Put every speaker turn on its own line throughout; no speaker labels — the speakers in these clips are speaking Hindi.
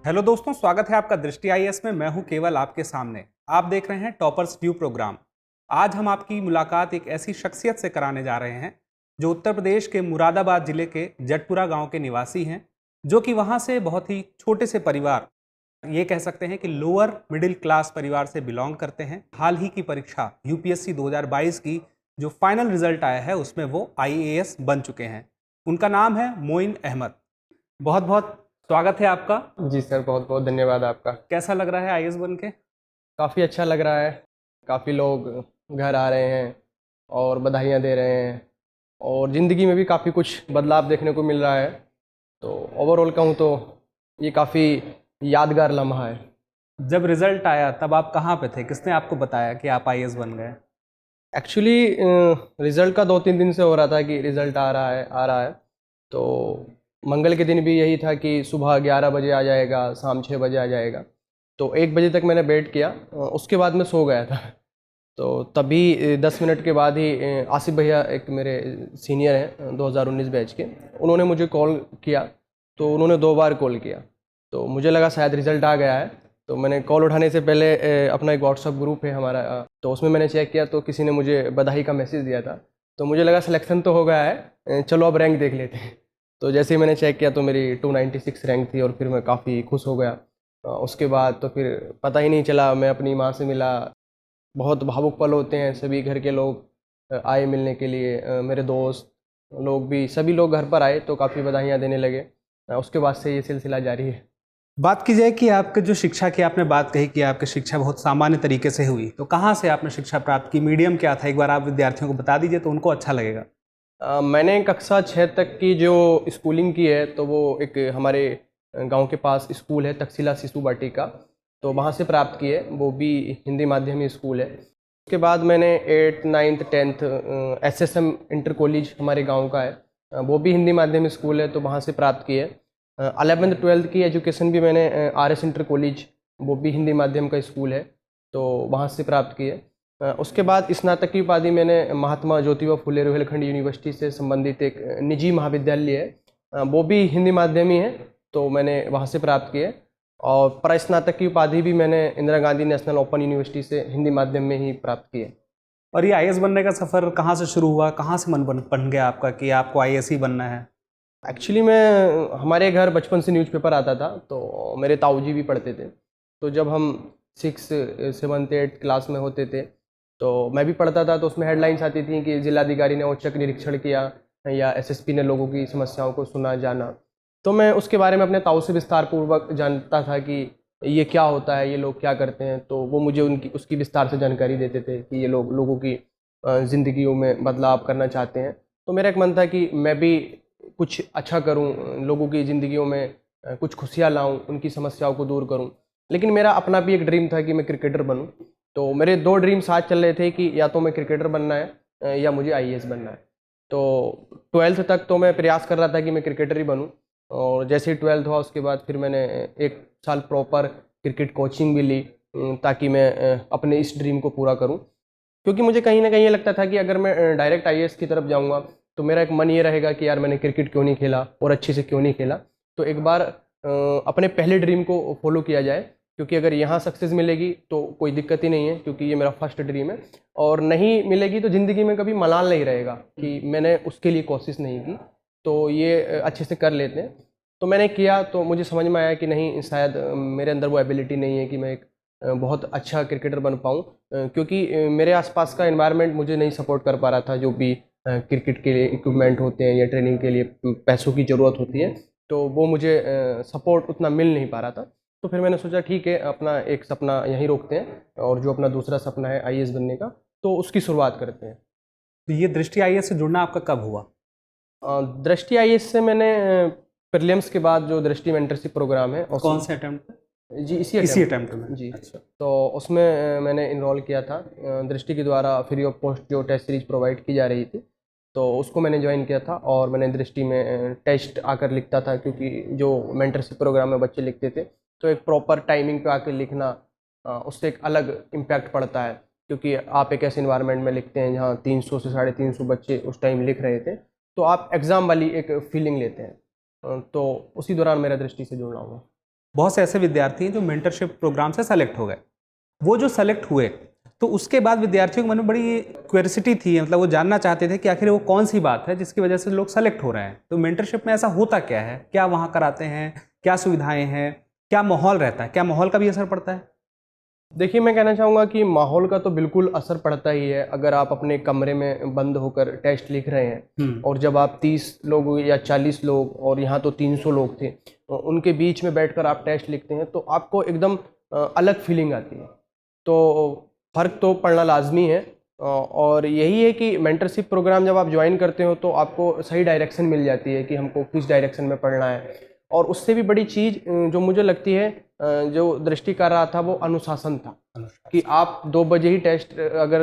हेलो दोस्तों, स्वागत है आपका दृष्टि आईएएस में। मैं हूं केवल आपके सामने। आप देख रहे हैं टॉपर्स व्यू प्रोग्राम। आज हम आपकी मुलाकात एक ऐसी शख्सियत से कराने जा रहे हैं जो उत्तर प्रदेश के मुरादाबाद जिले के जटपुरा गांव के निवासी हैं, जो कि वहां से बहुत ही छोटे से परिवार, ये कह सकते हैं कि लोअर मिडिल क्लास परिवार से बिलोंग करते हैं। हाल ही की परीक्षा यूपीएससी 2022 की जो फाइनल रिजल्ट आया है उसमें वो आईएएस बन चुके हैं। उनका नाम है मोइन अहमद। बहुत बहुत स्वागत है आपका।
जी सर, बहुत बहुत धन्यवाद आपका।
कैसा लग रहा है आईएएस बन के?
काफ़ी अच्छा लग रहा है। काफ़ी लोग घर आ रहे हैं और बधाइयाँ दे रहे हैं और ज़िंदगी में भी काफ़ी कुछ बदलाव देखने को मिल रहा है। तो ओवरऑल कहूँ तो ये काफ़ी यादगार लम्हा है।
जब रिजल्ट आया तब आप कहाँ पे थे? किसने आपको बताया कि आप आईएएस बन गए?
एक्चुअली रिज़ल्ट का 2-3 दिन से हो रहा था कि रिज़ल्ट आ रहा है आ रहा है। तो मंगल के दिन भी यही था कि सुबह 11 बजे आ जाएगा, शाम 6 बजे आ जाएगा। तो 1 बजे तक मैंने वेट किया, उसके बाद मैं सो गया था। तो तभी 10 मिनट के बाद ही आसिफ भैया, एक मेरे सीनियर हैं 2019 बैच के, उन्होंने मुझे कॉल किया। तो उन्होंने 2 बार कॉल किया। तो मुझे लगा शायद रिज़ल्ट आ गया है। तो मैंने कॉल उठाने से पहले अपना एक व्हाट्सअप ग्रुप है हमारा, तो उसमें मैंने चेक किया तो किसी ने मुझे बधाई का मैसेज दिया था। तो मुझे लगा सिलेक्शन तो हो गया है, चलो अब रैंक देख लेते हैं। तो जैसे ही मैंने चेक किया तो मेरी 296 रैंक थी और फिर मैं काफ़ी खुश हो गया। उसके बाद तो फिर पता ही नहीं चला, मैं अपनी माँ से मिला। बहुत भावुक पल होते हैं, सभी घर के लोग आए मिलने के लिए, मेरे दोस्त लोग भी, सभी लोग घर पर आए तो काफ़ी बधाइयाँ देने लगे। उसके बाद से ये सिलसिला जारी है।
बात की जाए कि आपके जो शिक्षा की आपने बात कही कि आपकी शिक्षा बहुत सामान्य तरीके से हुई, तो कहाँ से आपने शिक्षा प्राप्त की? मीडियम क्या था? एक बार आप विद्यार्थियों को बता दीजिए तो उनको अच्छा लगेगा।
मैंने कक्षा 6 तक की जो स्कूलिंग की है तो वो एक हमारे गांव के पास स्कूल है, तक्षशिला शिशु वाटिका, तो वहाँ से प्राप्त की है। वो भी हिंदी माध्यमी स्कूल है। उसके बाद मैंने 8th 9th 10th SSM inter college हमारे गांव का है, वो भी हिंदी माध्यम स्कूल है, तो वहाँ से प्राप्त की है। 11th 12th की एजुकेशन भी मैंने आरएस इंटर कॉलेज, वो भी हिंदी माध्यम का स्कूल है, तो वहाँ से प्राप्त की है। उसके बाद स्नातक की उपाधि मैंने महात्मा ज्योतिबा फुले रोहिलखंड यूनिवर्सिटी से संबंधित एक निजी महाविद्यालय है, वो भी हिंदी माध्यमी है, तो मैंने वहाँ से प्राप्त की है। और प्रस्नातक की उपाधि भी मैंने Indira Gandhi national open university से हिंदी माध्यम में ही प्राप्त की है।
और ये आईएएस बनने का सफ़र कहाँ से शुरू हुआ? कहाँ से मन बन गया आपका कि आपको आईएएस ही बनना है?
एक्चुअली मैं, हमारे घर बचपन से न्यूज़पेपर आता था, तो मेरे ताऊजी भी पढ़ते थे। तो जब हम 6 7 8 क्लास में होते थे तो मैं भी पढ़ता था, तो उसमें हेडलाइंस आती थी कि जिलाधिकारी ने औचक निरीक्षण किया या एसएसपी ने लोगों की समस्याओं को सुना जाना। तो मैं उसके बारे में अपने ताऊ से विस्तार पूर्वक जानता था कि ये क्या होता है, ये लोग क्या करते हैं। तो वो मुझे उनकी उसकी विस्तार से जानकारी देते थे कि ये लोग लोगों की ज़िंदगियों में बदलाव करना चाहते हैं। तो मेरा एक मन था कि मैं भी कुछ अच्छा करूं, लोगों की ज़िंदगियों में कुछ खुशियाँ लाऊं, उनकी समस्याओं को दूर करूं। लेकिन मेरा अपना भी एक ड्रीम था कि मैं क्रिकेटर बनूं। तो मेरे 2 ड्रीम साथ चल रहे थे कि या तो मैं क्रिकेटर बनना है या मुझे आईएएस बनना है। तो 12th तक तो मैं प्रयास कर रहा था कि मैं क्रिकेटर ही बनूं। और जैसे ही 12th हुआ उसके बाद फिर मैंने 1 साल प्रॉपर क्रिकेट कोचिंग भी ली, ताकि मैं अपने इस ड्रीम को पूरा करूं। क्योंकि मुझे कहीं न कहीं ये लगता था कि अगर मैं डायरेक्ट आईएएस की तरफ जाऊँगा तो मेरा एक मन ये रहेगा कि यार मैंने क्रिकेट क्यों नहीं खेला और अच्छे से क्यों नहीं खेला। तो एक बार अपने पहले ड्रीम को फॉलो किया जाए, क्योंकि अगर यहाँ सक्सेस मिलेगी तो कोई दिक्कत ही नहीं है, क्योंकि ये मेरा फर्स्ट ड्रीम है। और नहीं मिलेगी तो ज़िंदगी में कभी मलाल नहीं रहेगा कि मैंने उसके लिए कोशिश नहीं की। तो ये अच्छे से कर लेते हैं। तो मैंने किया तो मुझे समझ में आया कि नहीं, शायद मेरे अंदर वो एबिलिटी नहीं है कि मैं एक बहुत अच्छा क्रिकेटर बन पाऊँ, क्योंकि मेरे आसपास का एनवायरनमेंट मुझे नहीं सपोर्ट कर पा रहा था। जो भी क्रिकेट के लिए इक्विपमेंट होते हैं या ट्रेनिंग के लिए पैसों की ज़रूरत होती है, तो वो मुझे सपोर्ट उतना मिल नहीं पा रहा था। तो फिर मैंने सोचा ठीक है, अपना एक सपना यहीं रोकते हैं और जो अपना दूसरा सपना है आईएएस बनने का, तो उसकी शुरुआत करते हैं।
तो ये दृष्टि आईएएस से जुड़ना आपका कब हुआ?
दृष्टि आईएएस से मैंने प्रीलिम्स के बाद जो दृष्टि मेंटरशिप प्रोग्राम है
कौन से अटेम्प्ट?
जी, इसी
इसी
अटेम्प्ट
अटेम्प्ट में?
जी।
अच्छा।
तो उसमें मैंने इनरोल किया था। दृष्टि के द्वारा फ्री ऑफ कॉस्ट जो टेस्ट सीरीज प्रोवाइड की जा रही थी, तो उसको मैंने ज्वाइन किया था। और मैंने दृष्टि में टेस्ट आकर लिखता था, क्योंकि जो मेंटरशिप प्रोग्राम में बच्चे लिखते थे तो एक प्रॉपर टाइमिंग पे आकर लिखना, उससे एक अलग इम्पैक्ट पड़ता है। क्योंकि आप एक ऐसे इन्वायरमेंट में लिखते हैं जहाँ 300 से 350 बच्चे उस टाइम लिख रहे थे, तो आप एग्ज़ाम वाली एक फीलिंग लेते हैं। तो उसी दौरान मेरा दृष्टि से जुड़ना हुआ।
बहुत से ऐसे विद्यार्थी हैं जो मेंटरशिप प्रोग्राम से सेलेक्ट हो गए। वो जो सेलेक्ट हुए तो उसके बाद विद्यार्थियों के मन में बड़ी क्यूरियोसिटी थी, मतलब वो जानना चाहते थे कि आखिर वो कौन सी बात है जिसकी वजह से लोग सेलेक्ट हो रहे हैं। तो मेंटरशिप में ऐसा होता क्या है, क्या वहाँ कराते हैं, क्या सुविधाएं हैं, क्या माहौल रहता है, क्या माहौल का भी असर पड़ता है?
देखिए, मैं कहना चाहूँगा कि माहौल का तो बिल्कुल असर पड़ता ही है। अगर आप अपने कमरे में बंद होकर टेस्ट लिख रहे हैं और जब आप 30 लोग या 40 लोग, और यहाँ तो 300 लोग थे, तो उनके बीच में बैठकर आप टेस्ट लिखते हैं तो आपको एकदम अलग फीलिंग आती है। तो फ़र्क तो पड़ना लाजमी है। और यही है कि मेंटरशिप प्रोग्राम जब आप ज्वाइन करते हो तो आपको सही डायरेक्शन मिल जाती है कि हमको किस डायरेक्शन में पढ़ना है। और उससे भी बड़ी चीज़ जो मुझे लगती है, जो दृष्टि कर रहा था, वो अनुशासन था। कि आप 2 बजे ही टेस्ट अगर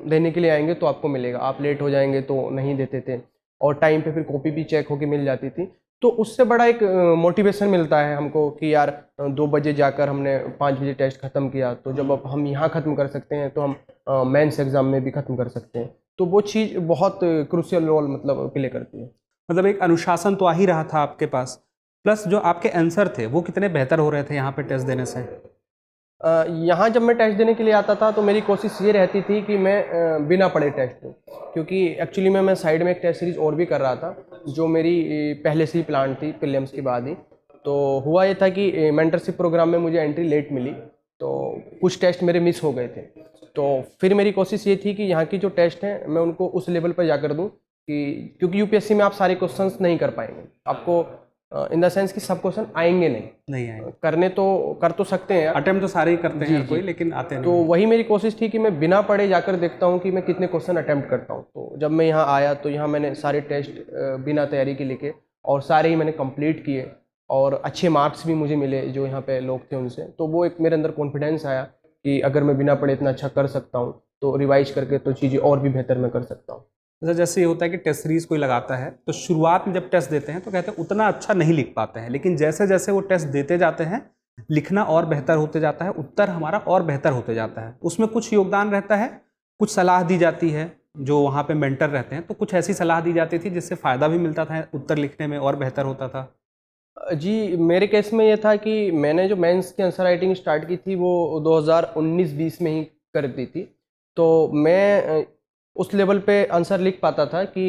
देने के लिए आएंगे तो आपको मिलेगा, आप लेट हो जाएंगे तो नहीं देते थे, और टाइम पे फिर कॉपी भी चेक होके मिल जाती थी। तो उससे बड़ा एक मोटिवेशन मिलता है हमको कि यार 2 बजे जाकर हमने 5 बजे टेस्ट ख़त्म किया, तो जब अब हम यहाँ ख़त्म कर सकते हैं तो हम मेंस एग्ज़ाम में भी ख़त्म कर सकते हैं। तो वो चीज़ बहुत क्रूशियल रोल मतलब प्ले करती है।
मतलब एक अनुशासन तो आ ही रहा था आपके पास, प्लस जो आपके आंसर थे वो कितने बेहतर हो रहे थे यहाँ पे टेस्ट देने से?
यहाँ जब मैं टेस्ट देने के लिए आता था तो मेरी कोशिश ये रहती थी कि मैं बिना पढ़े टेस्ट दूँ, क्योंकि एक्चुअली मैं साइड में एक टेस्ट सीरीज़ और भी कर रहा था जो मेरी पहले से ही प्लान थी प्रीलिम्स के बाद ही। तो हुआ ये था कि मेंटरशिप प्रोग्राम में मुझे एंट्री लेट मिली, तो कुछ टेस्ट मेरे मिस हो गए थे। तो फिर मेरी कोशिश ये थी कि यहाँ की जो टेस्ट हैं मैं उनको उस लेवल पर जाकर दूँ, कि क्योंकि यूपीएससी में आप सारे क्वेश्चंस नहीं कर पाएंगे, आपको इन द सेंस कि सब क्वेश्चन आएंगे नहीं
आएंगे।
करने तो कर तो सकते हैं,
अटेम्प्ट तो सारे ही करते हैं कोई, लेकिन आते नहीं।
तो वही मेरी कोशिश थी कि मैं बिना पढ़े जाकर देखता हूँ कि मैं कितने क्वेश्चन अटेम्प्ट करता हूँ। तो जब मैं यहाँ आया तो यहाँ मैंने सारे टेस्ट बिना तैयारी के लिखे और सारे ही मैंने कंप्लीट किए, और अच्छे मार्क्स भी मुझे मिले जो यहाँ पे लोग थे उनसे। तो वो एक मेरे अंदर कॉन्फिडेंस आया कि अगर मैं बिना पढ़े इतना अच्छा कर सकता हूँ तो रिवाइज करके तो चीज़ें और भी बेहतर मैं कर सकता हूँ।
जैसे ये होता है कि टेस्ट सीरीज कोई लगाता है तो शुरुआत में जब टेस्ट देते हैं तो कहते हैं उतना अच्छा नहीं लिख पाते हैं, लेकिन जैसे जैसे वो टेस्ट देते जाते हैं लिखना और बेहतर होते जाता है, उत्तर हमारा और बेहतर होते जाता है। उसमें कुछ योगदान रहता है, कुछ सलाह दी जाती है, जो वहाँ पे मेंटर रहते हैं तो कुछ ऐसी सलाह दी जाती थी जिससे फ़ायदा भी मिलता था, उत्तर लिखने में और बेहतर होता था।
जी, मेरे केस में ये था कि मैंने जो मेंस की आंसर राइटिंग स्टार्ट की थी वो 2019-20 में ही कर दी थी। तो मैं उस लेवल पे आंसर लिख पाता था कि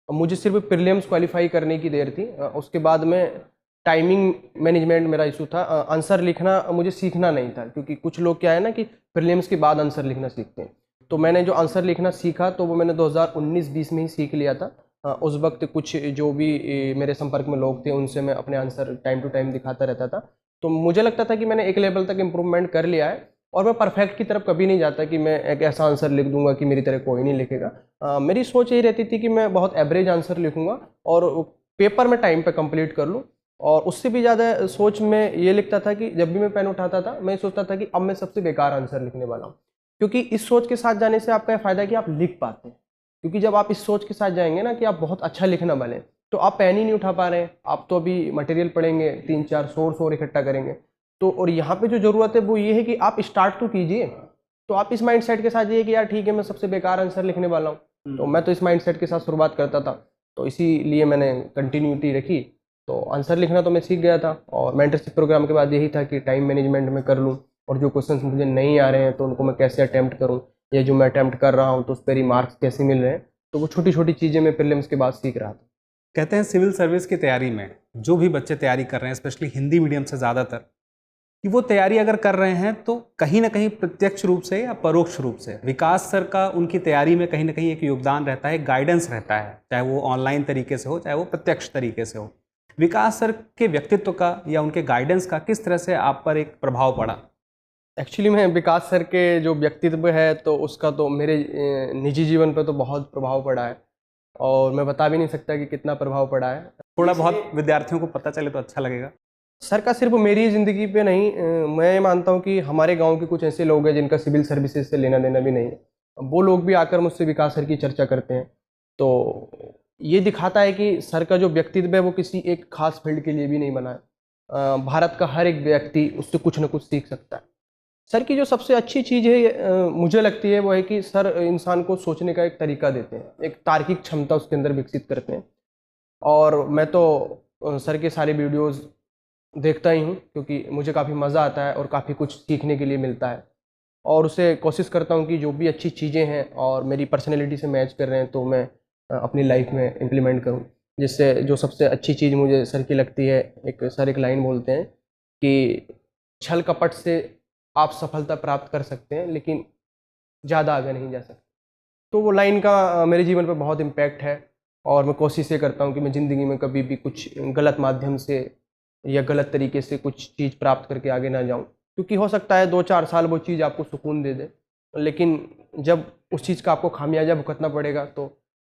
मुझे सिर्फ प्रीलिम्स क्वालिफाई करने की देर थी। उसके बाद में टाइमिंग मैनेजमेंट मेरा इशू था। आंसर लिखना मुझे सीखना नहीं था, क्योंकि कुछ लोग क्या है ना कि प्रीलिम्स के बाद आंसर लिखना सीखते हैं। तो मैंने जो आंसर लिखना सीखा तो वो मैंने 2019-20 में ही सीख लिया था। उस वक्त कुछ जो भी मेरे संपर्क में लोग थे उनसे मैं अपने आंसर टाइम टू टाइम दिखाता रहता था। तो मुझे लगता था कि मैंने एक लेवल तक इम्प्रूवमेंट कर लिया है, और मैं परफेक्ट की तरफ कभी नहीं जाता कि मैं एक ऐसा आंसर लिख दूंगा कि मेरी तरह कोई नहीं लिखेगा। मेरी सोच यही रहती थी कि मैं बहुत एवरेज आंसर लिखूंगा और पेपर में टाइम पे कंप्लीट कर लूँ। और उससे भी ज़्यादा सोच में ये लिखता था कि जब भी मैं पेन उठाता था मैं सोचता था कि अब मैं सबसे बेकार आंसर लिखने वाला हूँ, क्योंकि इस सोच के साथ जाने से आपका फ़ायदा है कि आप लिख पाते हैं। क्योंकि जब आप इस सोच के साथ जाएंगे ना कि आप बहुत अच्छा लिखना वाले हैं, तो आप पेन ही नहीं उठा पा रहे हैं, आप तो अभी मटेरियल पढ़ेंगे, 3-4 सोर्स और इकट्ठा करेंगे। तो और यहाँ पे जो ज़रूरत है वो ये है कि आप स्टार्ट तो कीजिए। तो आप इस माइंड सेट के साथ जाइए कि यार ठीक है मैं सबसे बेकार आंसर लिखने वाला हूँ। तो मैं तो इस माइंड सेट के साथ शुरुआत करता था, तो इसीलिए मैंने कंटिन्यूटी रखी। तो आंसर लिखना तो मैं सीख गया था, और मेंटरशिप प्रोग्राम के बाद यही था कि टाइम मैनेजमेंट में कर लूँ, और जो क्वेश्चंस मुझे नहीं आ रहे हैं तो उनको मैं कैसे अटैम्प्ट करूँ, या जो मैं अटैम्प्ट कर रहा हूँ तो उस पर ही मार्क्स कैसे मिल रहे हैं। तो वो छोटी छोटी चीज़ें मैं प्रीलिम्स के बाद सीख रहा था।
कहते हैं सिविल सर्विस की तैयारी में जो भी बच्चे तैयारी कर रहे हैं, स्पेशली हिंदी मीडियम से ज़्यादातर, कि वो तैयारी अगर कर रहे हैं तो कहीं ना कहीं प्रत्यक्ष रूप से या परोक्ष रूप से विकास सर का उनकी तैयारी में कहीं ना कहीं एक योगदान रहता है, गाइडेंस रहता है, चाहे वो ऑनलाइन तरीके से हो चाहे वो प्रत्यक्ष तरीके से हो। विकास सर के व्यक्तित्व का या उनके गाइडेंस का किस तरह से आप पर एक प्रभाव पड़ा?
एक्चुअली में विकास सर के जो व्यक्तित्व है तो उसका तो मेरे निजी जीवन पर तो बहुत प्रभाव पड़ा है, और मैं बता भी नहीं सकता कि कितना प्रभाव पड़ा है।
थोड़ा बहुत विद्यार्थियों को पता चले तो अच्छा लगेगा।
सर का सिर्फ मेरी ज़िंदगी पे नहीं, मैं मानता हूँ कि हमारे गांव के कुछ ऐसे लोग हैं जिनका सिविल सर्विसेज से लेना देना भी नहीं है, वो लोग भी आकर मुझसे विकास सर की चर्चा करते हैं। तो ये दिखाता है कि सर का जो व्यक्तित्व है वो किसी एक खास फील्ड के लिए भी नहीं बना है। भारत का हर एक व्यक्ति उससे कुछ ना कुछ सीख सकता है। सर की जो सबसे अच्छी चीज़ है मुझे लगती है वो है कि सर इंसान को सोचने का एक तरीका देते हैं, एक तार्किक क्षमता उसके अंदर विकसित करते हैं। और मैं तो सर के सारे वीडियोस देखता ही हूँ, क्योंकि मुझे काफ़ी मज़ा आता है और काफ़ी कुछ सीखने के लिए मिलता है। और उसे कोशिश करता हूँ कि जो भी अच्छी चीज़ें हैं और मेरी पर्सनैलिटी से मैच कर रहे हैं तो मैं अपनी लाइफ में इम्प्लीमेंट करूँ। जिससे जो सबसे अच्छी चीज़ मुझे सर की लगती है, एक सर एक लाइन बोलते हैं कि छल कपट से आप सफलता प्राप्त कर सकते हैं, लेकिन ज़्यादा आगे नहीं जा सकते। तो वो लाइन का मेरे जीवन पे बहुत इम्पैक्ट है। और मैं कोशिश ये करता हूँ कि मैं ज़िंदगी में कभी भी कुछ गलत माध्यम से या गलत तरीके से कुछ चीज़ प्राप्त करके आगे ना जाऊँ, क्योंकि हो सकता है 2-4 साल वो चीज़ आपको सुकून दे दे, लेकिन जब उस चीज़ का आपको खामियाजा भुगतना पड़ेगा तो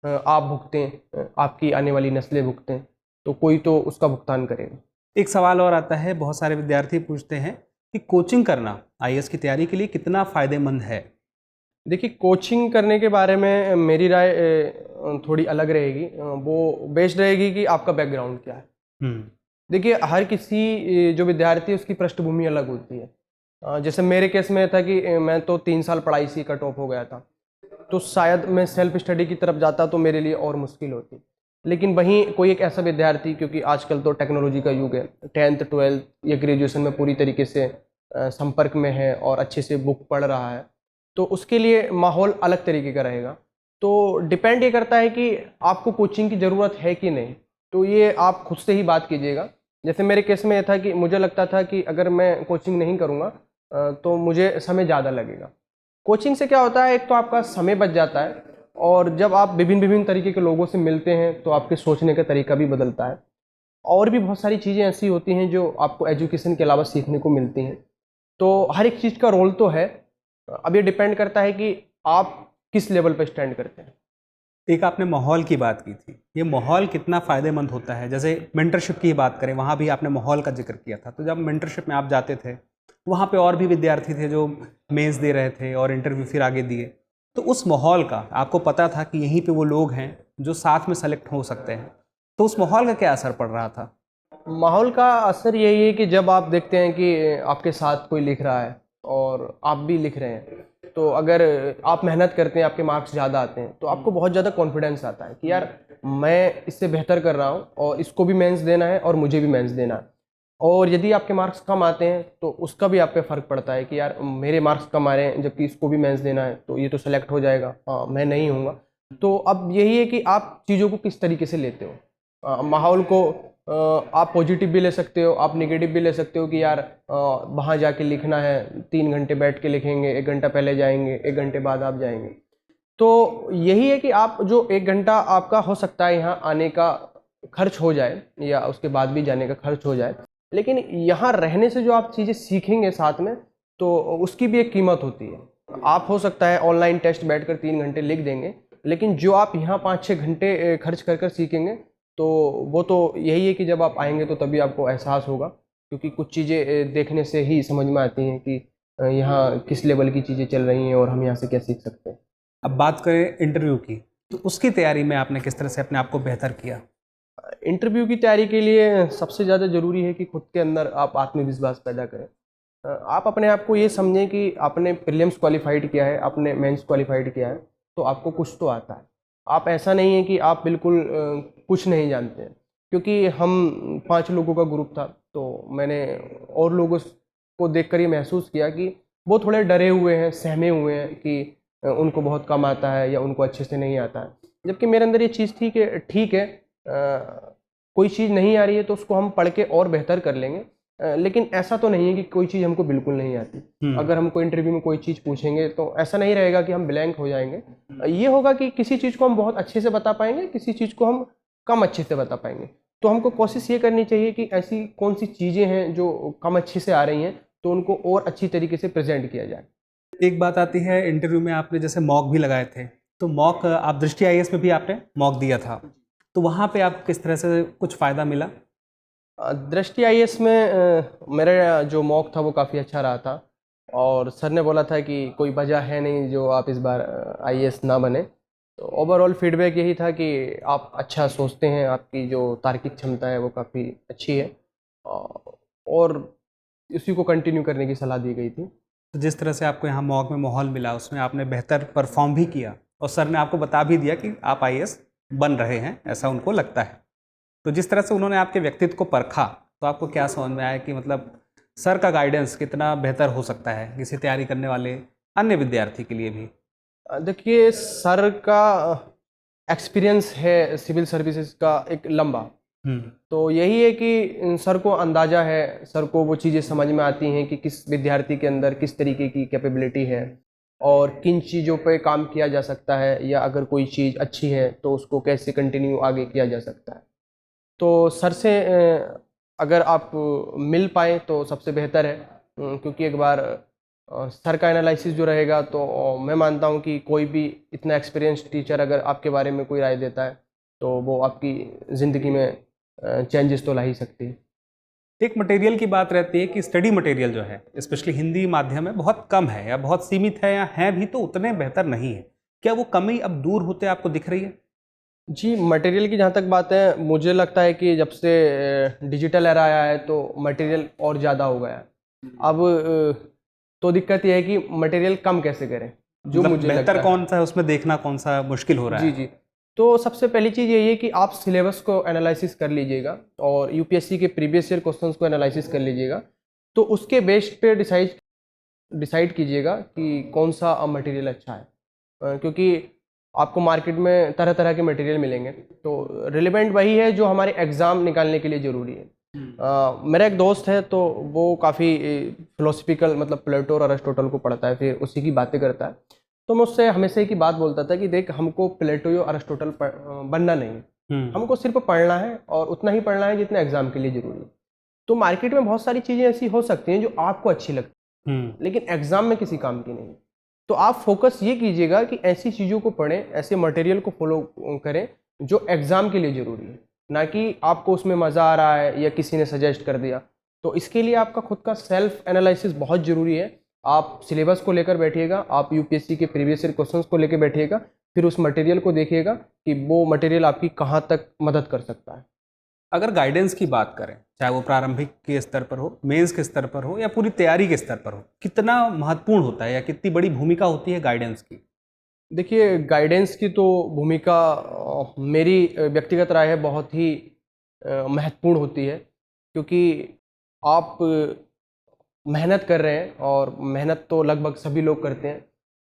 आप भुगतें, आपकी आने वाली नस्लें भुगतें, तो कोई तो उसका भुगतान करेगा।
एक सवाल और आता है, बहुत सारे विद्यार्थी पूछते हैं कि कोचिंग करना आईएएस की तैयारी के लिए कितना फ़ायदेमंद है?
देखिए, कोचिंग करने के बारे में मेरी राय थोड़ी अलग रहेगी। वो बेस्ड रहेगी कि आपका बैकग्राउंड क्या है।
हम्म।
देखिए, हर किसी जो विद्यार्थी है उसकी पृष्ठभूमि अलग होती है। जैसे मेरे केस में था कि मैं तो 3 साल पढ़ाई से कट ऑफ हो गया था, तो शायद मैं सेल्फ स्टडी की तरफ जाता तो मेरे लिए और मुश्किल होती। लेकिन वहीं कोई एक ऐसा विद्यार्थी, क्योंकि आजकल तो टेक्नोलॉजी का युग है, 10th 12th या ग्रेजुएशन में पूरी तरीके से संपर्क में है और अच्छे से बुक पढ़ रहा है, तो उसके लिए माहौल अलग तरीके का रहेगा। तो डिपेंड ये करता है कि आपको कोचिंग की ज़रूरत है कि नहीं, तो ये आप खुद से ही बात कीजिएगा। जैसे मेरे केस में ये था कि मुझे लगता था कि अगर मैं कोचिंग नहीं करूँगा तो मुझे समय ज़्यादा लगेगा। कोचिंग से क्या होता है, एक तो आपका समय बच जाता है, और जब आप विभिन्न तरीके के लोगों से मिलते हैं तो आपके सोचने का तरीका भी बदलता है। और भी बहुत सारी चीज़ें ऐसी होती हैं जो आपको एजुकेशन के अलावा सीखने को मिलती हैं। तो हर एक चीज़ का रोल तो है। अब ये डिपेंड करता है कि आप किस लेवल पर स्टैंड करते हैं।
एक आपने माहौल की बात की थी, ये माहौल कितना फ़ायदेमंद होता है? जैसे मेंटरशिप की बात करें, वहाँ भी आपने माहौल का जिक्र किया था। तो जब मेंटरशिप में आप जाते थे, वहाँ पे और भी विद्यार्थी थे जो मेंस दे रहे थे और इंटरव्यू फिर आगे दिए, तो उस माहौल का आपको पता था कि यहीं पे वो लोग हैं जो साथ में सेलेक्ट हो सकते हैं, तो उस माहौल का क्या असर पड़ रहा था?
माहौल का असर यही है कि जब आप देखते हैं कि आपके साथ कोई लिख रहा है और आप भी लिख रहे हैं, तो अगर आप मेहनत करते हैं, आपके मार्क्स ज़्यादा आते हैं, तो आपको बहुत ज़्यादा कॉन्फिडेंस आता है कि यार मैं इससे बेहतर कर रहा हूँ और इसको भी मेंस देना है और मुझे भी मेंस देना है। और यदि आपके मार्क्स कम आते हैं तो उसका भी आप पे फ़र्क पड़ता है कि यार मेरे मार्क्स कम आ रहे हैं जबकि इसको भी मेंस देना है, तो ये तो सेलेक्ट हो जाएगा, हाँ मैं नहीं हूँगा। तो अब यही है कि आप चीज़ों को किस तरीके से लेते हो। माहौल को आप पॉजिटिव भी ले सकते हो, आप नेगेटिव भी ले सकते हो कि यार वहाँ जाके लिखना है, 3 घंटे बैठ के लिखेंगे, 1 घंटा पहले जाएंगे, 1 घंटे बाद आप जाएंगे। तो यही है कि आप जो 1 घंटा आपका हो सकता है यहाँ आने का खर्च हो जाए या उसके बाद भी जाने का खर्च हो जाए, लेकिन यहाँ रहने से जो आप चीज़ें सीखेंगे साथ में, तो उसकी भी एक कीमत होती है। आप हो सकता है ऑनलाइन टेस्ट बैठकर 3 घंटे लिख देंगे, लेकिन जो आप यहाँ 5-6 घंटे खर्च कर सीखेंगे, तो वो तो यही है कि जब आप आएंगे तो तभी आपको एहसास होगा, क्योंकि कुछ चीज़ें देखने से ही समझ में आती हैं कि यहाँ किस लेवल की चीज़ें चल रही हैं और हम यहाँ से क्या सीख सकते हैं।
अब बात करें इंटरव्यू की, तो उसकी तैयारी में आपने किस तरह से अपने आप को बेहतर किया?
इंटरव्यू की तैयारी के लिए सबसे ज़्यादा ज़रूरी है कि खुद के अंदर आप आत्मविश्वास पैदा करें। आप अपने आप को ये समझें कि आपने प्रीलिम्स क्वालिफाइड किया है, आपने मेंस क्वालिफाइड किया है, तो आपको कुछ तो आता है। आप ऐसा नहीं है कि आप बिल्कुल कुछ नहीं जानते हैं, क्योंकि हम 5 लोगों का ग्रुप था, तो मैंने और लोगों को देखकर ये महसूस किया कि वो थोड़े डरे हुए हैं, सहमे हुए हैं कि उनको बहुत कम आता है या उनको अच्छे से नहीं आता है। जबकि मेरे अंदर ये चीज़ थी कि ठीक है, कोई चीज़ नहीं आ रही है तो उसको हम पढ़ के और बेहतर कर लेंगे। लेकिन ऐसा तो नहीं है कि कोई चीज़ हमको बिल्कुल नहीं आती। अगर हमको इंटरव्यू में कोई चीज़ पूछेंगे तो ऐसा नहीं रहेगा कि हम ब्लैंक हो जाएंगे। ये होगा कि किसी चीज़ को हम बहुत अच्छे से बता पाएंगे, किसी चीज़ को हम कम अच्छे से बता पाएंगे। तो हमको कोशिश ये करनी चाहिए कि ऐसी कौन सी चीज़ें हैं जो कम अच्छे से आ रही हैं, तो उनको और अच्छी तरीके से प्रेजेंट किया जाए।
एक बात आती है, इंटरव्यू में आपने जैसे मॉक भी लगाए थे, तो मॉक आप दृष्टि आईएएस में भी आपने मॉक दिया था, तो वहाँ पे आप किस तरह से कुछ फ़ायदा मिला?
दृष्टि आईएएस में मेरा जो मॉक था वो काफ़ी अच्छा रहा था, और सर ने बोला था कि कोई वजह है नहीं जो आप इस बार आईएएस ना बने। तो ओवरऑल फीडबैक यही था कि आप अच्छा सोचते हैं, आपकी जो तार्किक क्षमता है वो काफ़ी अच्छी है, और इसी को कंटिन्यू करने की सलाह दी गई थी।
तो जिस तरह से आपको यहाँ मॉक में माहौल मिला, उसमें आपने बेहतर परफॉर्म भी किया और सर ने आपको बता भी दिया कि आप आईएएस बन रहे हैं, ऐसा उनको लगता है। तो जिस तरह से उन्होंने आपके व्यक्तित्व को परखा, तो आपको क्या समझ में आया कि मतलब सर का गाइडेंस कितना बेहतर हो सकता है किसी तैयारी करने वाले अन्य विद्यार्थी के लिए भी?
देखिए, सर का एक्सपीरियंस है सिविल सर्विसेज का एक लंबा। तो यही है कि सर को अंदाज़ा है, सर को वो चीज़ें समझ में आती हैं कि किस विद्यार्थी के अंदर किस तरीके की कैपेबिलिटी है और किन चीज़ों पे काम किया जा सकता है, या अगर कोई चीज़ अच्छी है तो उसको कैसे कंटिन्यू आगे किया जा सकता है। तो सर से अगर आप मिल पाएँ तो सबसे बेहतर है, क्योंकि एक बार सर का एनालिसिस जो रहेगा तो मैं मानता हूँ कि कोई भी इतना एक्सपीरियंस्ड टीचर अगर आपके बारे में कोई राय देता है तो वो आपकी ज़िंदगी में चेंजेस तो ला ही सकती है।
एक मटेरियल की बात रहती है कि स्टडी मटेरियल जो है स्पेशली हिंदी माध्यम में बहुत कम है या बहुत सीमित है, या है भी तो उतने बेहतर नहीं है। क्या वो कमी अब दूर होते आपको दिख रही है?
जी, मटेरियल की जहाँ तक बात है, मुझे लगता है कि जब से डिजिटल एरा आया है तो मटेरियल और ज़्यादा हो गया है। अब तो दिक्कत ये है कि मटेरियल कम कैसे करें, जो
मतलब
मुझे लगता
बेहतर
है।
कौन सा है उसमें देखना कौन सा मुश्किल हो रहा
जी,
है?
जी। तो सबसे पहली चीज़ यही है कि आप सिलेबस को एनालिसिस कर लीजिएगा और यूपीएससी के प्रीवियस ईयर क्वेश्चंस को एनालिसिस कर लीजिएगा। तो उसके बेस पे डिसाइड डिसाइड कीजिएगा कि कौन सा मेटेरियल अच्छा है। क्योंकि आपको मार्केट में तरह तरह के मटेरियल मिलेंगे, तो रिलेवेंट वही है जो हमारे एग्ज़ाम निकालने के लिए ज़रूरी है। मेरा एक दोस्त है तो वो काफ़ी फिलोसफिकल, मतलब प्लेटो और अरिस्टोटल को पढ़ता है, फिर उसी की बातें करता है। तो मैं उससे हमेशा एक ही बात बोलता था कि देख, हमको प्लेटो या अरिस्टोटल बनना नहीं है, हमको सिर्फ पढ़ना है और उतना ही पढ़ना है जितना एग्ज़ाम के लिए ज़रूरी है। तो मार्केट में बहुत सारी चीज़ें ऐसी हो सकती हैं जो आपको अच्छी लगती हैं, लेकिन एग्ज़ाम में किसी काम की नहीं। तो आप फोकस ये कीजिएगा कि ऐसी चीज़ों को पढ़ें, ऐसे मटेरियल को फॉलो करें जो एग्ज़ाम के लिए ज़रूरी है, ना कि आपको उसमें मज़ा आ रहा है या किसी ने सजेस्ट कर दिया। तो इसके लिए आपका खुद का सेल्फ एनालिसिस बहुत ज़रूरी है। आप सिलेबस को लेकर बैठिएगा, आप यूपीएससी के प्रीवियस ईयर क्वेश्चंस को लेकर बैठिएगा, फिर उस मटेरियल को देखिएगा कि वो मटेरियल आपकी कहाँ तक मदद कर सकता है।
अगर गाइडेंस की बात करें, चाहे वो प्रारंभिक के स्तर पर हो, मेंस के स्तर पर हो या पूरी तैयारी के स्तर पर हो, कितना महत्वपूर्ण होता है या कितनी बड़ी भूमिका होती है गाइडेंस की?
देखिए, गाइडेंस की तो भूमिका मेरी व्यक्तिगत राय है बहुत ही महत्वपूर्ण होती है, क्योंकि आप मेहनत कर रहे हैं और मेहनत तो लगभग सभी लोग करते हैं,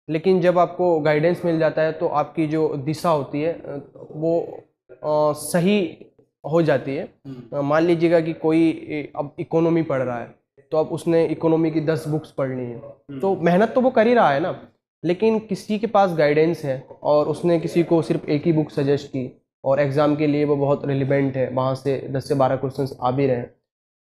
लेकिन जब आपको गाइडेंस मिल जाता है तो आपकी जो दिशा होती है वो सही हो जाती है। मान लीजिएगा कि कोई अब इकोनॉमी पढ़ रहा है, तो अब उसने इकोनॉमी की 10 बुक्स पढ़नी है, तो मेहनत तो वो कर ही रहा है ना, लेकिन किसी के पास गाइडेंस है और उसने किसी को सिर्फ एक ही बुक सजेस्ट की और एग्ज़ाम के लिए वो बहुत रिलेवेंट है, वहाँ से 10 से 12 क्वेश्चंस आ भी रहे हैं।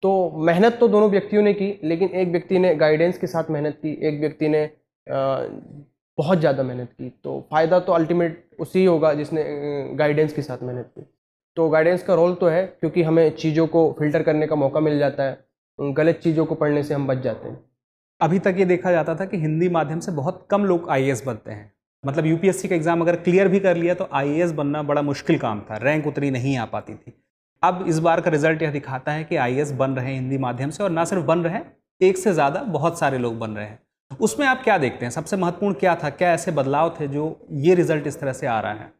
तो मेहनत तो दोनों व्यक्तियों ने की, लेकिन एक व्यक्ति ने गाइडेंस के साथ मेहनत की, एक व्यक्ति ने बहुत ज़्यादा मेहनत की, तो फ़ायदा तो अल्टीमेट उसी होगा जिसने गाइडेंस के साथ मेहनत की। तो गाइडेंस का रोल तो है, क्योंकि हमें चीज़ों को फ़िल्टर करने का मौका मिल जाता है, गलत चीज़ों को पढ़ने से हम बच जाते हैं।
अभी तक ये देखा जाता था कि हिंदी माध्यम से बहुत कम लोग आईएएस बनते हैं। मतलब यूपीएससी का एग्जाम अगर क्लियर भी कर लिया तो आईएएस बनना बड़ा मुश्किल काम था, रैंक उतनी नहीं आ पाती थी। अब इस बार का रिजल्ट यह दिखाता है कि आईएएस बन रहे हैं हिंदी माध्यम से, और ना सिर्फ बन रहे हैं, एक से ज़्यादा बहुत सारे लोग बन रहे हैं। उसमें आप क्या देखते हैं, सबसे महत्वपूर्ण क्या था, क्या ऐसे बदलाव थे जो ये रिजल्ट इस तरह से आ रहा है?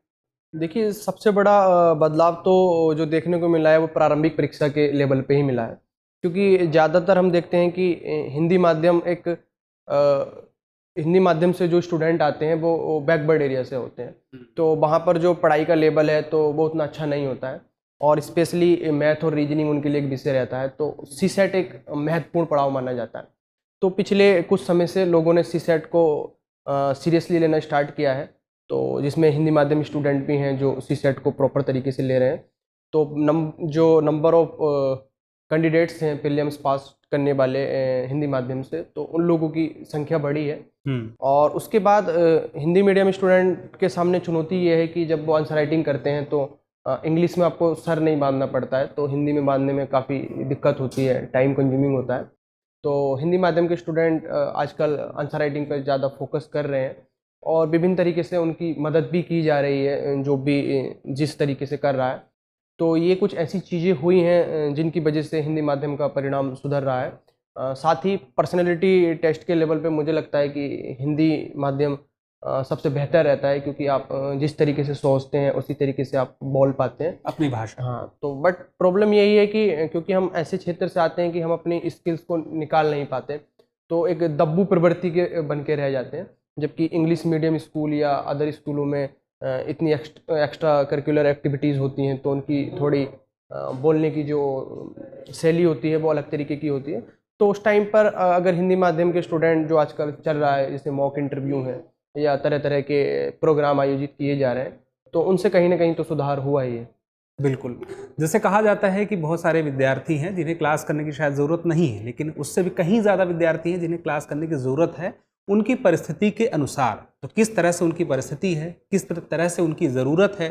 देखिए, सबसे बड़ा बदलाव तो जो देखने को मिला है वो प्रारंभिक परीक्षा के लेवल पे ही मिला है, क्योंकि ज़्यादातर हम देखते हैं कि हिंदी माध्यम से जो स्टूडेंट आते हैं वो बैकवर्ड एरिया से होते हैं, तो वहाँ पर जो पढ़ाई का लेवल है तो वो उतना अच्छा नहीं होता है, और स्पेशली मैथ और रीजनिंग उनके लिए एक विषय रहता है, तो सीसेट एक महत्वपूर्ण पड़ाव माना जाता है। तो पिछले कुछ समय से लोगों ने सीसेट को सीरियसली लेना स्टार्ट किया है, तो जिसमें हिंदी माध्यम स्टूडेंट भी हैं जो सीसेट को प्रॉपर तरीके से ले रहे हैं। तो जो नंबर ऑफ कैंडिडेट्स हैं प्रीलिम्स पास करने वाले हिंदी माध्यम से, तो उन लोगों की संख्या बढ़ी है। और उसके बाद हिंदी मीडियम स्टूडेंट के सामने चुनौती ये है कि जब वो आंसर राइटिंग करते हैं तो इंग्लिश में आपको सर नहीं बांधना पड़ता है, तो हिंदी में बांधने में काफ़ी दिक्कत होती है, टाइम कंज्यूमिंग होता है। तो हिंदी माध्यम के स्टूडेंट आजकल आंसर राइटिंग पर ज़्यादा फोकस कर रहे हैं, और विभिन्न तरीके से उनकी मदद भी की जा रही है, जो भी जिस तरीके से कर रहा है। तो ये कुछ ऐसी चीज़ें हुई हैं जिनकी वजह से हिंदी माध्यम का परिणाम सुधर रहा है। साथ ही पर्सनैलिटी टेस्ट के लेवल पे मुझे लगता है कि हिंदी माध्यम सबसे बेहतर रहता है, क्योंकि आप जिस तरीके से सोचते हैं उसी तरीके से आप बोल पाते हैं
अपनी भाषा।
हाँ। तो बट प्रॉब्लम यही है कि क्योंकि हम ऐसे क्षेत्र से आते हैं कि हम अपनी स्किल्स को निकाल नहीं पाते, तो एक दब्बू प्रवृत्ति के बन के रह जाते हैं। जबकि इंग्लिश मीडियम स्कूल या अदर स्कूलों में इतनी एक्स्ट्रा करिकुलर एक्टिविटीज़ होती हैं, तो उनकी थोड़ी बोलने की जो शैली होती है वो अलग तरीके की होती है। तो उस टाइम पर अगर हिंदी माध्यम के स्टूडेंट, जो आजकल चल रहा है जैसे मॉक इंटरव्यू है या तरह तरह के प्रोग्राम आयोजित किए जा रहे हैं, तो उनसे कहीं ना कहीं तो सुधार हुआ ही है।
बिल्कुल। जैसे कहा जाता है कि बहुत सारे विद्यार्थी हैं जिन्हें क्लास करने की शायद ज़रूरत नहीं है, लेकिन उससे भी कहीं ज़्यादा विद्यार्थी हैं जिन्हें क्लास करने की ज़रूरत है उनकी परिस्थिति के अनुसार। तो किस तरह से उनकी परिस्थिति है, किस तरह से उनकी ज़रूरत है,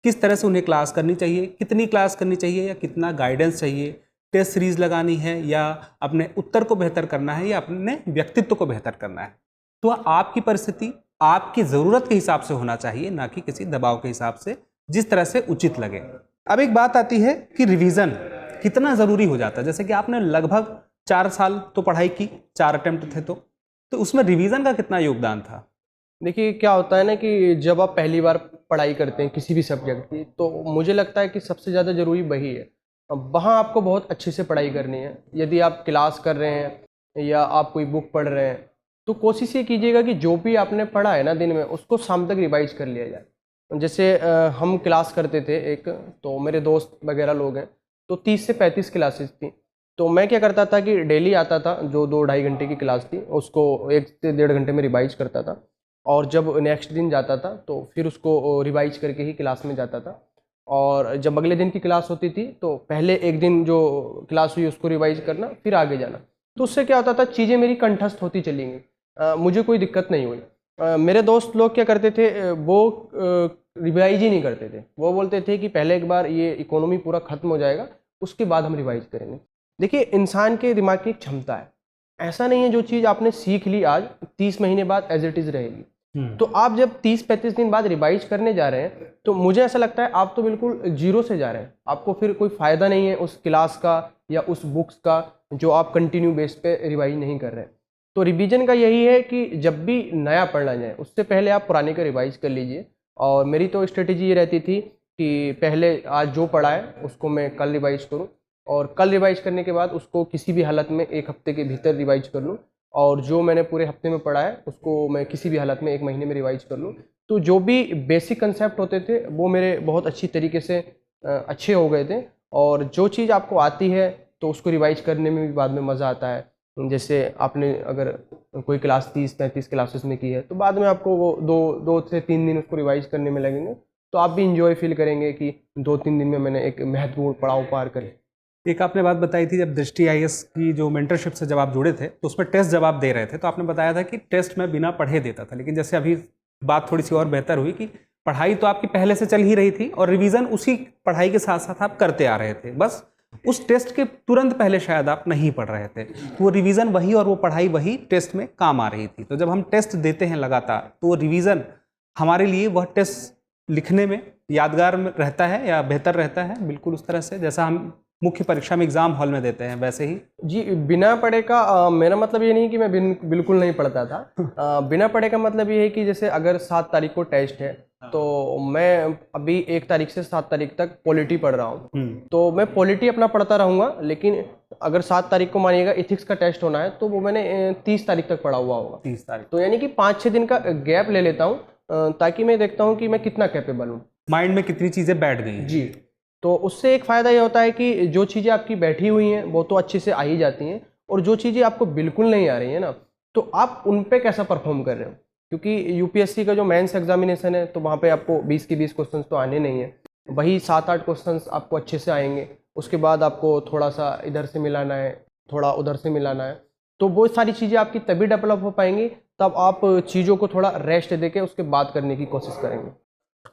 किस तरह से उन्हें क्लास करनी चाहिए, कितनी क्लास करनी चाहिए या कितना गाइडेंस चाहिए, टेस्ट सीरीज लगानी है या अपने उत्तर को बेहतर करना है या अपने व्यक्तित्व को बेहतर करना है, तो आपकी परिस्थिति आपकी ज़रूरत के हिसाब से होना चाहिए, ना कि किसी दबाव के हिसाब से, जिस तरह से उचित लगे। अब एक बात आती है कि रिवीजन कितना ज़रूरी हो जाता है। जैसे कि आपने लगभग 4 साल तो पढ़ाई की, 4 अटेम्प्ट थे, तो उसमें रिवीजन का कितना योगदान था?
देखिए क्या होता है ना कि जब आप पहली बार पढ़ाई करते हैं किसी भी सब्जेक्ट की, तो मुझे लगता है कि सबसे ज़्यादा ज़रूरी वही है। अब वहाँ आपको बहुत अच्छे से पढ़ाई करनी है। यदि आप क्लास कर रहे हैं या आप कोई बुक पढ़ रहे हैं, तो कोशिश ये कीजिएगा कि जो भी आपने पढ़ा है ना दिन में, उसको शाम तक रिवाइज कर लिया जाए। जैसे हम क्लास करते थे एक, तो मेरे दोस्त वगैरह लोग हैं, तो 30 से 35 क्लासेस थी। तो मैं क्या करता था कि डेली आता था, जो 2 ढाई घंटे की क्लास थी उसको 1 से 1.5 घंटे में रिवाइज करता था, और जब नेक्स्ट दिन जाता था तो फिर उसको रिवाइज करके ही क्लास में जाता था। और जब अगले दिन की क्लास होती थी तो पहले एक दिन जो क्लास हुई उसको रिवाइज करना, फिर आगे जाना। तो उससे क्या होता था, चीज़ें मेरी कंठस्थ होती चली गई, मुझे कोई दिक्कत नहीं हुई। मेरे दोस्त लोग क्या करते थे, वो रिवाइज ही नहीं करते थे। वो बोलते थे कि पहले एक बार ये इकोनॉमी पूरा खत्म हो जाएगा, उसके बाद हम रिवाइज करेंगे। देखिए इंसान के दिमाग की एक क्षमता है, ऐसा नहीं है जो चीज़ आपने सीख ली आज 30 महीने बाद एज इट इज़ रहेगी। तो आप जब 30-35 दिन बाद रिवाइज करने जा रहे हैं, तो मुझे ऐसा लगता है आप तो बिल्कुल जीरो से जा रहे हैं। आपको फिर कोई फ़ायदा नहीं है उस क्लास का या उस बुक्स का जो आप कंटिन्यू बेस पे रिवाइज नहीं कर रहे हैं। तो रिवीजन का यही है कि जब भी नया पढ़ना जाए उससे पहले आप पुराने का रिवाइज कर लीजिए। और मेरी तो स्ट्रेटेजी ये रहती थी कि पहले आज जो पढ़ा है उसको मैं कल रिवाइज करूँ, और कल रिवाइज करने के बाद उसको किसी भी हालत में 1 हफ्ते के भीतर रिवाइज कर लूँ, और जो मैंने पूरे हफ्ते में पढ़ा है उसको मैं किसी भी हालत में 1 महीने में रिवाइज कर लूँ। तो जो भी बेसिक कंसेप्ट होते थे वो मेरे बहुत अच्छी तरीके से अच्छे हो गए थे। और जो चीज़ आपको आती है तो उसको रिवाइज करने में भी बाद में मज़ा आता है। जैसे आपने अगर कोई क्लास 30-35 क्लासेस में की है, तो बाद में आपको वो 2 से 3 दिन उसको रिवाइज करने में लगेंगे, तो आप भी इंजॉय फील करेंगे कि 2-3 दिन में मैंने एक महत्वपूर्ण पड़ाव पार करे।
एक आपने बात बताई थी, जब दृष्टि आईएएस की जो मेंटरशिप से जब आप जुड़े थे तो उसमें टेस्ट जब आप दे रहे थे तो आपने बताया था कि टेस्ट मैं बिना पढ़े देता था, लेकिन जैसे अभी बात थोड़ी सी और बेहतर हुई कि पढ़ाई तो आपकी पहले से चल ही रही थी और रिवीजन उसी पढ़ाई के साथ साथ आप करते आ रहे थे, बस उस टेस्ट के तुरंत पहले शायद आप नहीं पढ़ रहे थे, तो वो रिवीजन वही और वो पढ़ाई वही टेस्ट में काम आ रही थी। तो जब हम टेस्ट देते हैं लगातार, तो वो रिवीजन हमारे लिए वह टेस्ट लिखने में यादगार में रहता है या बेहतर रहता है, बिल्कुल उस तरह से जैसा हम मुख्य परीक्षा में एग्जाम हॉल में देते हैं वैसे ही।
जी, बिना पढ़े का मेरा मतलब ये नहीं कि मैं बिल्कुल नहीं पढ़ता था। बिना पढ़े का मतलब ये है कि जैसे अगर 7 तारीख को टेस्ट है, तो मैं अभी 1 तारीख से 7 तारीख तक पॉलिटी पढ़ रहा हूँ, तो मैं पॉलिटी अपना पढ़ता रहूँगा। लेकिन अगर 7 तारीख को मानिएगा इथिक्स का टेस्ट होना है, तो वो मैंने 30 तारीख तक पढ़ा हुआ होगा।
30 तारीख
तो यानी कि 5-6 दिन का गैप ले लेता हूँ, ताकि मैं देखता हूँ कि मैं कितना कैपेबल हूँ,
माइंड में कितनी चीज़ें बैठ गई हैं।
जी। तो उससे एक फ़ायदा ये होता है कि जो चीज़ें आपकी बैठी हुई हैं वो तो अच्छे से आ ही जाती हैं, और जो चीज़ें आपको बिल्कुल नहीं आ रही हैं ना, तो आप उन पे कैसा परफॉर्म कर रहे हो। क्योंकि यूपीएससी का जो मेंस एग्जामिनेशन है, तो वहाँ पे आपको 20 के 20 क्वेश्चंस तो आने नहीं है, वही 7-8 क्वेश्चंस आपको अच्छे से आएंगे। उसके बाद आपको थोड़ा सा इधर से मिलाना है, थोड़ा उधर से मिलाना है, तो वो सारी चीज़ें आपकी तभी डेवलप हो पाएंगी, तब आप चीज़ों को थोड़ा रेस्ट दे के उसके बाद करने की कोशिश करेंगे।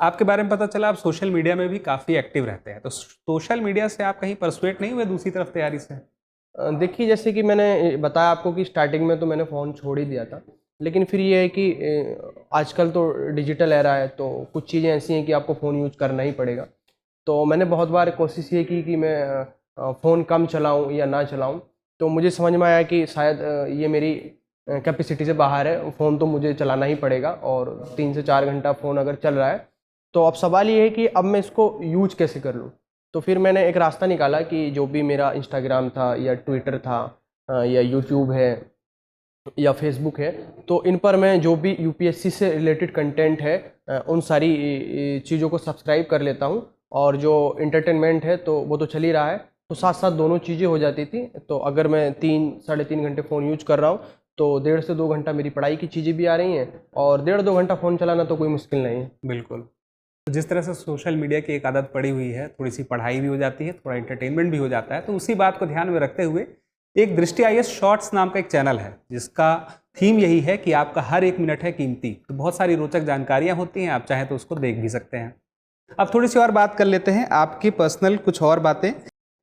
आपके बारे में पता चला आप सोशल मीडिया में भी काफ़ी एक्टिव रहते हैं, तो सोशल मीडिया से आप कहीं परसुएट नहीं हुए दूसरी तरफ तैयारी से?
देखिए जैसे कि मैंने बताया आपको कि स्टार्टिंग में तो मैंने फ़ोन छोड़ ही दिया था, लेकिन फिर ये है कि आजकल तो डिजिटल एरा है, तो कुछ चीज़ें ऐसी हैं कि आपको फ़ोन यूज़ करना ही पड़ेगा। तो मैंने बहुत बार कोशिश ये की कि मैं फ़ोन कम चलाऊं या ना चलाऊं, तो मुझे समझ में आया कि शायद ये मेरी कैपेसिटी से बाहर है, फ़ोन तो मुझे चलाना ही पड़ेगा और 3 से 4 घंटा फ़ोन अगर चल रहा है तो अब सवाल ये है कि अब मैं इसको यूज कैसे कर लूँ। तो फिर मैंने एक रास्ता निकाला कि जो भी मेरा इंस्टाग्राम था या ट्विटर था या यूट्यूब है या फेसबुक है, तो इन पर मैं जो भी यूपीएससी से रिलेटेड कंटेंट है उन सारी चीज़ों को सब्सक्राइब कर लेता हूँ। और जो इंटरटेनमेंट है तो वो तो चल ही रहा है, तो साथ साथ दोनों चीज़ें हो जाती थी। तो अगर मैं 3 साढ़े 3 घंटे फ़ोन यूज कर रहा हूँ तो 1.5 से 2 घंटा मेरी पढ़ाई की चीज़ें भी आ रही हैं और 1.5 2 घंटा फ़ोन चलाना तो कोई मुश्किल नहीं है।
बिल्कुल। तो जिस तरह से सोशल मीडिया की एक आदत पड़ी हुई है, थोड़ी सी पढ़ाई भी हो जाती है, थोड़ा एंटरटेनमेंट भी हो जाता है, तो उसी बात को ध्यान में रखते हुए एक दृष्टि आईएएस शॉर्ट्स नाम का एक चैनल है जिसका थीम यही है कि आपका हर एक मिनट है कीमती। तो बहुत सारी रोचक जानकारियां होती हैं, आप चाहें तो उसको देख भी सकते हैं। अब थोड़ी सी और बात कर लेते हैं, आपकी पर्सनल कुछ और बातें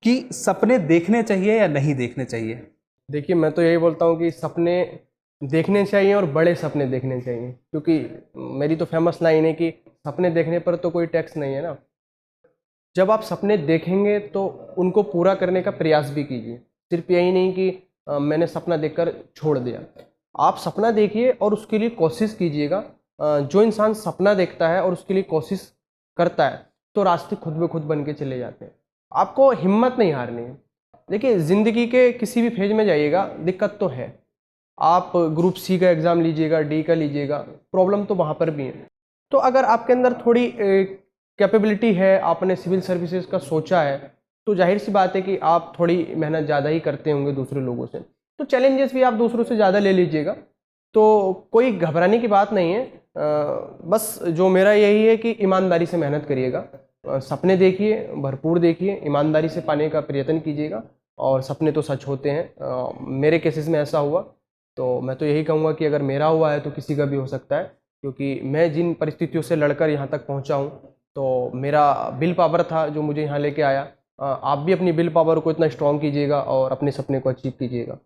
कि सपने देखने चाहिए या नहीं देखने चाहिए।
देखिए, मैं तो यही बोलता हूँ कि सपने देखने चाहिए और बड़े सपने देखने चाहिए, क्योंकि मेरी तो फेमस लाइन है कि सपने देखने पर तो कोई टैक्स नहीं है ना। जब आप सपने देखेंगे तो उनको पूरा करने का प्रयास भी कीजिए, सिर्फ यही नहीं कि मैंने सपना देखकर छोड़ दिया। आप सपना देखिए और उसके लिए कोशिश कीजिएगा। जो इंसान सपना देखता है और उसके लिए कोशिश करता है तो रास्ते खुद ब खुद बन के चले जाते हैं। आपको हिम्मत नहीं हारनी है। देखिए, ज़िंदगी के किसी भी फेज में जाइएगा, दिक्कत तो है। आप ग्रुप सी का एग्ज़ाम लीजिएगा, डी का लीजिएगा, प्रॉब्लम तो वहाँ पर भी है। तो अगर आपके अंदर थोड़ी कैपेबिलिटी है, आपने सिविल सर्विसेज का सोचा है, तो जाहिर सी बात है कि आप थोड़ी मेहनत ज़्यादा ही करते होंगे दूसरे लोगों से, तो चैलेंजेस भी आप दूसरों से ज़्यादा ले लीजिएगा। तो कोई घबराने की बात नहीं है। बस जो मेरा यही है कि ईमानदारी से मेहनत करिएगा। सपने देखिए, भरपूर देखिए, ईमानदारी से पाने का प्रयत्न कीजिएगा और सपने तो सच होते हैं। मेरे केसेस में ऐसा हुआ, तो मैं तो यही कहूँगा कि अगर मेरा हुआ है तो किसी का भी हो सकता है, क्योंकि मैं जिन परिस्थितियों से लड़कर यहाँ तक पहुँचा हूँ, तो मेरा विल पावर था जो मुझे यहाँ लेके आया। आप भी अपनी विल पावर को इतना स्ट्रॉन्ग कीजिएगा और अपने सपने को अचीव कीजिएगा।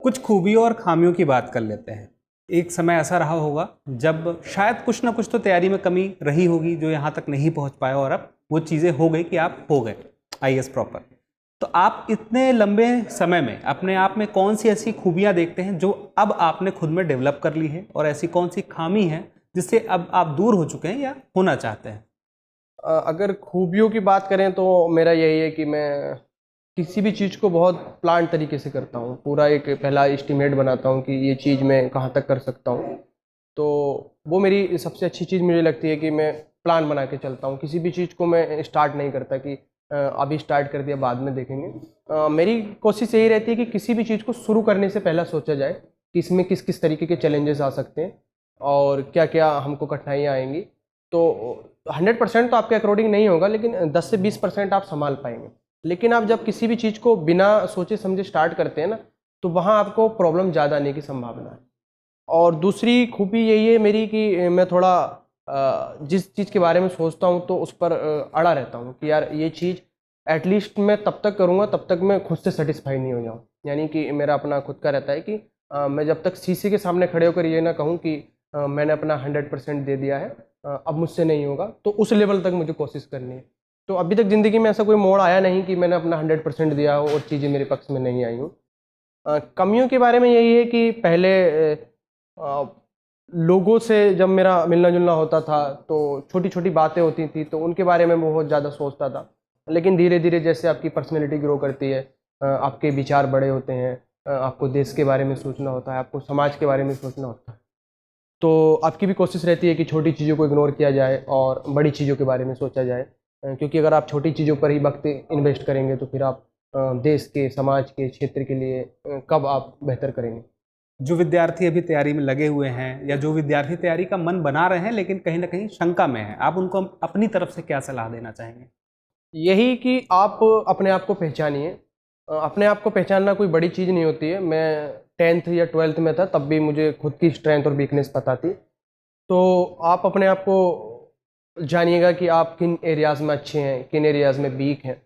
कुछ खूबियों और खामियों की बात कर लेते हैं। एक समय ऐसा रहा होगा जब शायद कुछ ना कुछ तो तैयारी में कमी रही होगी जो यहाँ तक नहीं पहुँच पाए, और अब वो चीज़ें हो गई कि आप हो गए आईएएस प्रॉपर। तो आप इतने लंबे समय में अपने आप में कौन सी ऐसी खूबियाँ देखते हैं जो अब आपने खुद में डेवलप कर ली है, और ऐसी कौन सी खामी है जिससे अब आप दूर हो चुके हैं या होना चाहते हैं?
अगर खूबियों की बात करें तो मेरा यही है कि मैं किसी भी चीज़ को बहुत प्लान तरीके से करता हूँ। पूरा एक पहला एस्टीमेट बनाता हूँ कि ये चीज़ मैं कहाँ तक कर सकता हूँ। तो वो मेरी सबसे अच्छी चीज़ मुझे लगती है कि मैं प्लान बना के चलता हूँ। किसी भी चीज़ को मैं स्टार्ट नहीं करता कि अभी स्टार्ट कर दिया बाद में देखेंगे। मेरी कोशिश यही रहती है कि किसी भी चीज़ को शुरू करने से पहले सोचा जाए कि इसमें किस किस तरीके के चैलेंजेस आ सकते हैं और क्या क्या हमको कठिनाइयाँ आएंगी। तो 100% तो आपके अकॉर्डिंग नहीं होगा, लेकिन 10 से 20% आप संभाल पाएंगे। लेकिन आप जब किसी भी चीज़ को बिना सोचे समझे स्टार्ट करते हैं ना, तो वहाँ आपको प्रॉब्लम ज़्यादा आने की संभावना है। और दूसरी खूबी यही है मेरी कि मैं थोड़ा जिस चीज़ के बारे में सोचता हूँ तो उस पर अड़ा रहता हूँ कि यार ये चीज़ एटलीस्ट मैं तब तक करूँगा तब तक मैं खुद से सेटिस्फाई नहीं हो जाऊँ। यानी कि मेरा अपना खुद का रहता है कि मैं जब तक शीशे के सामने खड़े होकर ये ना कहूँ कि मैंने अपना 100% दे दिया है, अब मुझसे नहीं होगा, तो उस लेवल तक मुझे कोशिश करनी है। तो अभी तक ज़िंदगी में ऐसा कोई मोड़ आया नहीं कि मैंने अपना 100% दिया हो और चीज़ें मेरे पक्ष में नहीं आई हूँ। कमियों के बारे में यही है कि पहले अ, लोगों से जब मेरा मिलना-जुलना होता था तो छोटी-छोटी बातें होती थी, तो उनके बारे में बहुत ज़्यादा सोचता था। लेकिन धीरे-धीरे जैसे आपकी पर्सनैलिटी ग्रो करती है, आपके विचार बड़े होते हैं, आपको देश के बारे में सोचना होता है, आपको समाज के बारे में सोचना होता है। तो आपकी भी कोशिश रहती है कि छोटी चीज़ों को इग्नोर किया जाए और बड़ी चीज़ों के बारे में सोचा जाए। क्योंकि अगर आप छोटी चीज़ों पर ही वक़्त इन्वेस्ट करेंगे तो फिर आप देश के, समाज के, क्षेत्र के लिए कब आप बेहतर करेंगे।
जो विद्यार्थी अभी तैयारी में लगे हुए हैं या जो विद्यार्थी तैयारी का मन बना रहे हैं लेकिन कहीं ना कहीं शंका में है, आप उनको अपनी तरफ से क्या सलाह देना चाहेंगे?
यही कि आप अपने आप को पहचानिए। अपने आप को पहचानना कोई बड़ी चीज़ नहीं होती है। मैं 10th या 12th में था तब भी मुझे खुद की स्ट्रेंथ और वीकनेस पता थी। तो आप अपने आप को जानिएगा कि आप किन एरियाज़ में अच्छे हैं, किन एरियाज़ में वीक हैं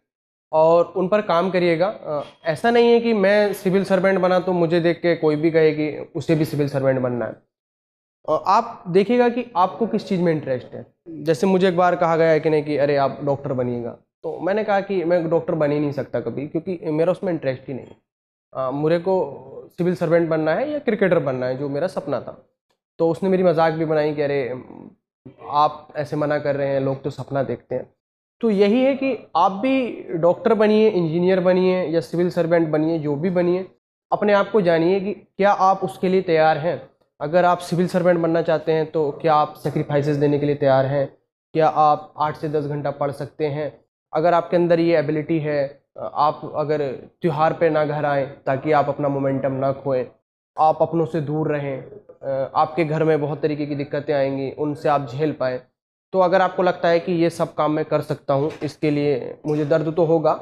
और उन पर काम करिएगा। ऐसा नहीं है कि मैं सिविल सर्वेंट बना तो मुझे देख के कोई भी कहे कि उसे भी सिविल सर्वेंट बनना है। आप देखिएगा कि आपको किस चीज़ में इंटरेस्ट है। जैसे मुझे एक बार कहा गया है कि नहीं कि अरे आप डॉक्टर बनिएगा, तो मैंने कहा कि मैं डॉक्टर बन ही नहीं सकता कभी, क्योंकि मेरा उसमें इंटरेस्ट ही नहीं है। मुझे को सिविल सर्वेंट बनना है या क्रिकेटर बनना है, जो मेरा सपना था। तो उसने मेरी मजाक भी बनाई कि अरे आप ऐसे मना कर रहे हैं, लोग तो सपना देखते हैं। तो यही है कि आप भी डॉक्टर बनिए, इंजीनियर बनिए या सिविल सर्वेंट बनिए, जो भी बनिए, अपने आप को जानिए कि क्या आप उसके लिए तैयार हैं। अगर आप सिविल सर्वेंट बनना चाहते हैं तो क्या आप सेक्रीफाइसेस देने के लिए तैयार हैं? क्या आप 8 से 10 घंटा पढ़ सकते हैं? अगर आपके अंदर ये एबिलिटी है, आप अगर त्यौहार पे ना घर आएँ ताकि आप अपना मोमेंटम ना खोएं, आप अपनों से दूर रहें, आपके घर में बहुत तरीके की दिक्कतें आएंगी, उनसे आप झेल पाएँ। तो अगर आपको लगता है कि ये सब काम मैं कर सकता हूँ, इसके लिए मुझे दर्द तो होगा,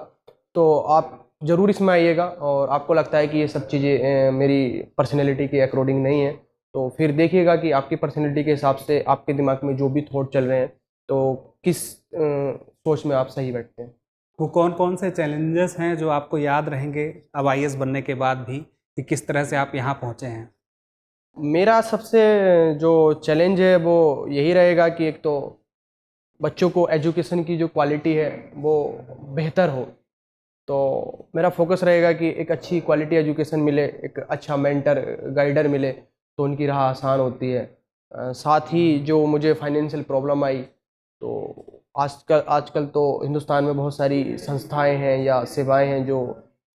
तो आप ज़रूर इसमें आइएगा। और आपको लगता है कि ये सब चीज़ें मेरी पर्सनैलिटी के अकॉर्डिंग नहीं है, तो फिर देखिएगा कि आपकी पर्सनैलिटी के हिसाब से आपके दिमाग में जो भी थॉट चल रहे हैं, तो किस सोच में आप सही बैठते हैं।
वो कौन कौन से चैलेंजेस हैं जो आपको याद रहेंगे अब आईएएस बनने के बाद भी, कि किस तरह से आप यहाँ पहुँचे हैं?
मेरा सबसे जो चैलेंज है वो यही रहेगा कि एक तो बच्चों को एजुकेशन की जो क्वालिटी है वो बेहतर हो। तो मेरा फोकस रहेगा कि एक अच्छी क्वालिटी एजुकेशन मिले, एक अच्छा मेंटर गाइडर मिले, तो उनकी राह आसान होती है। साथ ही जो मुझे फाइनेंशियल प्रॉब्लम आई, तो आजकल तो हिंदुस्तान में बहुत सारी संस्थाएं हैं या सेवाएं हैं जो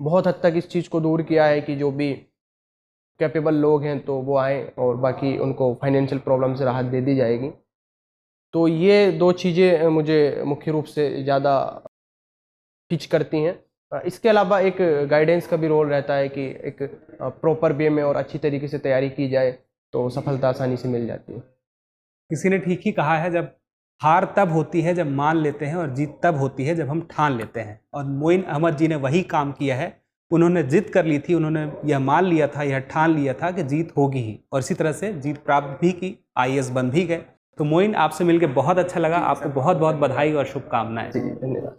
बहुत हद तक इस चीज़ को दूर किया है कि जो भी कैपेबल लोग हैं तो वो आएँ और बाकी उनको फाइनेंशियल प्रॉब्लम से राहत दे दी जाएगी। तो ये 2 चीज़ें मुझे मुख्य रूप से ज़्यादा टीच करती हैं। इसके अलावा एक गाइडेंस का भी रोल रहता है कि एक प्रॉपर वे में और अच्छी तरीके से तैयारी की जाए तो सफलता आसानी से मिल जाती है।
किसी ने ठीक ही कहा है, जब हार तब होती है जब मान लेते हैं, और जीत तब होती है जब हम ठान लेते हैं। और मोइन अहमद जी ने वही काम किया है। उन्होंने जिद कर ली थी, उन्होंने यह मान लिया था, यह ठान लिया था कि जीत होगी ही, और इसी तरह से जीत प्राप्त भी की, आईएएस बन भी गए। तो मोइन, आपसे मिलकर बहुत अच्छा लगा। आपको बहुत बहुत बधाई और शुभकामनाएं।
जी, धन्यवाद।